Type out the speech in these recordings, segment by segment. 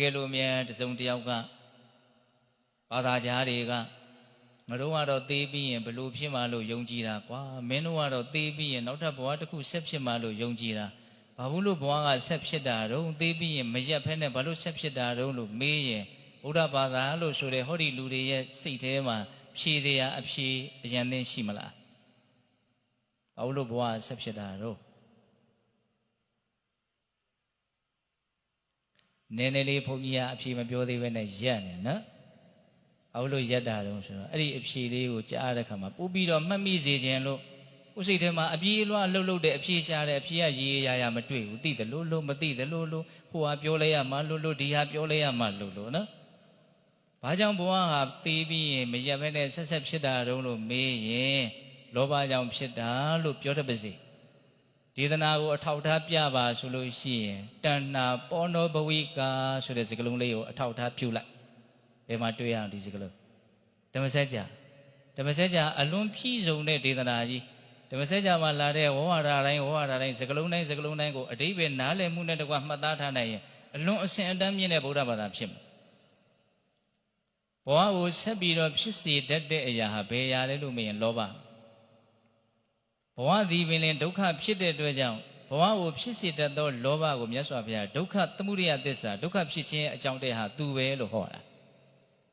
ကယ်လို့မြန်တစုံတယောက်ကဘာသာကြားတွေကငါတို့ကတော့သေပြီးရင်ဘလို့ဖြစ်မှလို့ယုံကြည်တာကွာမင်းတို့ကတော့သေပြီးရင်နောက်ထပ်ဘဝတစ်ခုဆက်ဖြစ်မှလို့ယုံကြည်တာဘာဘူးလို့ဘဝကဆက်ဖြစ်တာတော့သေပြီးရင်မရက်ဖက်နဲ့ဘာလို့ဆက်ဖြစ်တာတော့လို့မေးရင်ဗုဒ္ဓဘာသာလို့ဆိုတဲ့ဟောဒီလူတွေရဲ့စိတ်ထဲမှာဖြေတရားအဖြေအရင်သိရှိမလားဘာဘူးလို့ဘဝဆက်ဖြစ်တာတော့နည်းနည်းလေးဘုန်းကြီးကအဖြေမပြောသေးပဲနဲ့ရက်နေနော်ဘာလို့ရက်တာတော့ဆိုတော့အဲ့ဒီအဖြေလေးကိုကြားတဲ့ခါမှာပို့ပြီးတော့မှတ်မိစေခြင်းလို့ကိုယ်စိတ်ထဲမှာအပြေးလွှားလှုပ်တဲ့အဖြေရှာတဲ့အဖြေကရေရမတွေ့ဘူးသိတယ်လို့မသိတယ်လို့ဟိုဟာပြောလိုက်ရမှလို့ဒီဟာပြောလိုက်ရမှလို့နော်ဘာကြောင့်ဘဝဟာသေးပြီးရင်မရက်ဘဲနဲ့ဆက်ဖြစ်တာတုံးလို့မေးရင်လောဘကြောင့်ဖြစ်တာလို့ပြောတတ်ပါစေဒေသနာကိုအထောက်ထားပြပါဆိုလို့ရှိရင်တဏ္ဏပောနောဘဝိကာဆိုတဲ့စကားလုံးလေးကိုအထောက်ထားပြုလိုက်ဘယ်မှာတွေ့ရအောင်ဒီစကားလုံးဓမ္မစကြာအလွန်ဖြည့်စုံတဲ့ဒေသနာကြီးဓမ္မစကြာမှာလာတဲ့ဝါဒတိုင်းစကားလုံးတိုင်းကိုအတိပ္ပယ်နားလည်မှုနဲ့တကွမှတ်သားထားနိုင်ရင်အလွန်အစဉ်အတန်းမြင့်တဲ့ဗုဒ္ဓဘာသာဖြစ်မှာဘဝကိုဆက်ပြီးတော့ဖြစ်စေတတ်တဲ့အရာဟာဘယ်အရာလဲလို့မေးရင်လောဘဘဝသည်ပင်လင်ဒုက္ခဖြစ်တဲ့အတွက်ကြောင့်ဘဝကိုဖြစ်စေတတ်သောလောဘကိုမြတ်စွာဘုရားဒုက္ခသမုဒယသစ္စာဒုက္ခဖြစ်ခြင်းအကြောင်းတရားဟာသူပဲလို့ဟောတာ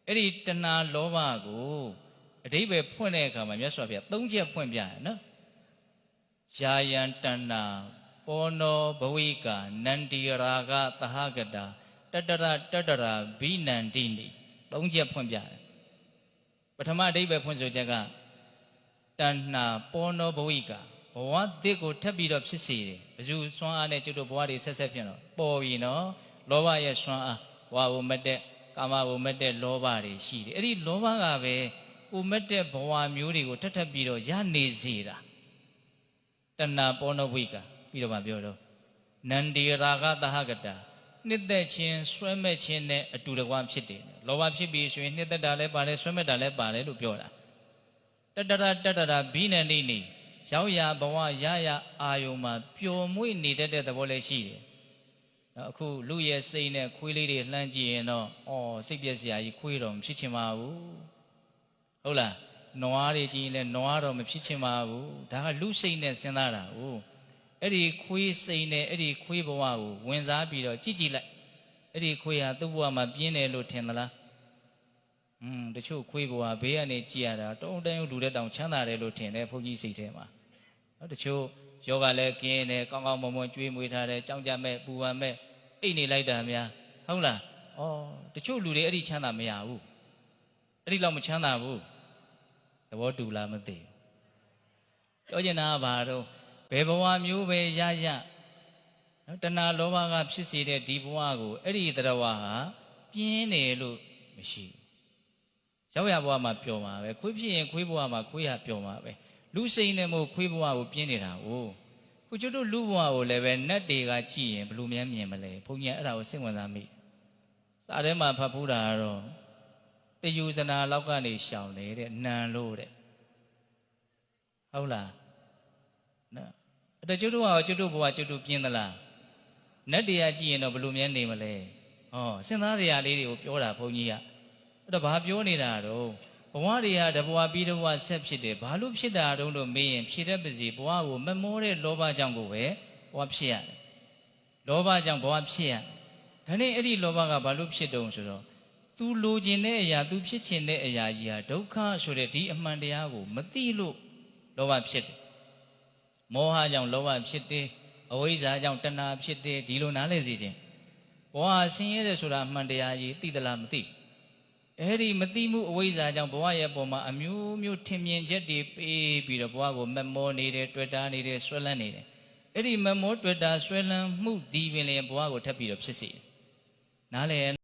အဲ့ဒီတဏှာလောဘကိုအဓိပ္ပာယ်ဖွင့်တဲ့အခါမှာမြတ်စွာဘုရား၃ချက်ဖွင့်ပြတယ်နော်ယာယံတဏ္ဏပောနောဘဝိကာနန္ဒီရာဂသဟဂတာတတရာဘိနန္တိနိ၃ချက်ဖွင့်ပြတယ်ပထမအဓိပ္ပာယ်ဖွင့်ဆိုချက်ကတဏ္ဏပောနောဘဝိကာဘဝသစ်ကိုထပ်ပြီးတော့ဖြစ်စေတယ်ဘယ်သူစွမ်းအားနဲ့ကျွတ်တို့ဘဝတွေဆက်ဖြစ်တော့ပေါ်ပြီနော်လောဘရဲ့စွမ်းအားဘဝကိုမတက်ကာမဘုံမဲ့တဲ့လောဘတွေရှိတယ်အဲ့ဒီလောဘကပဲကိုမဲ့တဲ့ဘဝမျိုးတွေကိုထပ်ပြီးတော့ရနေစေတာတဏ္ဏပောနောဘဝိကာပြီးတော့မှပြောတော့နန္ဒီရာဂသဟဂတာနှစ်သက်ခြင်းဆွဲမဲ့ခြင်းနဲ့အတူတကွဖြစ်တယ်လောဘဖြစ်ပြီးဆိုရင်နှစ်သက်တာလည်းပါတယ်ဆွဲမဲ့တာလည်းပါတယ်လို့ပြောတာတတရာဘိနန္တိနိရောက်ရဘဝရအာယုံမှာပျော်မွေ့နေတတ်တဲ့သဘောလည်းရှိတယ်အခုလူရဲ့စိတ်နဲ့ခွေးလေးတွေလှမ်းကြည့်ရင်တော့စိတ်ပြည့်စရာကြီးခွေးတော့မဖြစ်ချင်ပါဘူးဟုတ်လားနွားတွေကြည့်ရင်လည်းနွားတော့မဖြစ်ချင်ပါဘူးဒါကလူစိတ်နဲ့စဉ်းစားတာဟုတ်အဲ့ဒီခွေးစိတ်နဲ့အဲ့ဒီခွေးဘဝကိုဝင်စားပြီးတော့ကြည့်လိုက်အဲ့ဒီခွေးဟာသူ့ဘဝမှာပြင်းတယ်လို့ထင်သလားတချို့ခွေးဘဝဘေးကနေကြည့်ရတာတုံးတန်းလူတဲ့တောင်ချမ်းသာတယ်လို့ထင်တယ်ဘုန်းကြီးစိတ်ထဲမှာတချို့ယောဂလည်းกินတယ်ကောင်းကောင်းမွန်မွန်ကျွေးမွေးထားတယ်ကြောင်းကြမဲ့ပူပန်မဲ့အိတ်နေလိုက်တာများဟုတ်လားတချို့လူတွေအဲ့ဒီချမ်းသာမရဘူးအဲ့ဒီလောက်မချမ်းသာဘူးသဘောတူလားမသိဘူးပြောချင်တာကဘာတော့ဘယ်ဘဝမျိုးပဲရနော်တဏှာလောဘကဖြစ်စေတဲ့ဒီဘဝကိုအဲ့ဒီတရားဝါဟာပြင်းတယ်လို့မရှိဘူးရောက်ရဘဝမှာပျော်မှာပဲခွေးဖြစ်ရင်ခွေးဘဝမှာခွေးဟာပျော်မှာပဲလူစိတ်နဲ့မို့ခွေးဘဝကိုပြင်းနေတာကိုခုကျွတ်တို့လူဘဝကိုလည်းပဲနတ်တွေကကြည့်ရင်ဘယ်လိုများမြင်မလဲဘုန်းကြီးအဲ့ဒါကိုစိတ်ဝင်စားမိစာထဲမှာဖတ်ဖူးတာကတော့တယူဇနာလောက်ကနေရှောင်လေတဲ့နံလို့တဲ့ဟုတ်လားနော်အဲ့ကျွတ်တို့ကကျွတ်တို့ဘဝကျွတ်တို့ပြင်းသလားနတ်တွေကကြည့်ရင်တော့ဘယ်လိုများနေမလဲစဉ်းစားစရာလေးတွေကိုပြောတာဘုန်းကြီးကအဲ့တော့ဘာပြောနေတာတော့ဘဝတွေဟာတဘဝပြီးတဘဝဆက်ဖြစ်တယ်ဘာလို့ဖြစ်တာတုံးလို့မေးရင်ဖြေတတ်ပါစေဘဝကိုမမောတဲ့လောဘကြောင့်ကိုပဲဘဝဖြစ်ရတယ်လောဘကြောင့်ဘဝဖြစ်ရဒါနဲ့အဲ့ဒီလောဘကဘာလို့ဖြစ်တုံးဆိုတော့ तू လိုချင်တဲ့အရာ तू ဖြစ်ချင်တဲ့အရာကြီးဟာဒုက္ခဆိုတဲ့ဒီအမှန်တရားကိုမသိလို့လောဘဖြစ်တယ်မောဟကြောင့်လောဘဖြစ်တယ်အဝိဇ္ဇာကြောင့်တဏှာဖြစ်တယ်ဒီလိုနားလည်စေခြင်းဘဝဆင်းရဲတယ်ဆိုတာအမှန်တရားကြီးသိသလားမသိအဲ့ဒီမသိမှုအဝိဇ္ဇာကြောင့်ဘဝရဲ့ပုံမှာအမျိုးမျိုးထင်မြင်ချက်တွေပေးပြီးတော့ဘဝကိုမမောနေတယ်တွေ့တာနေတယ်ဆွဲလန်းနေတယ်အဲ့ဒီမမောတွေ့တာဆွဲလန်းမှုဒီပင်လေဘဝကိုထပ်ပြီးတော့ဖြစ်စေနားလည်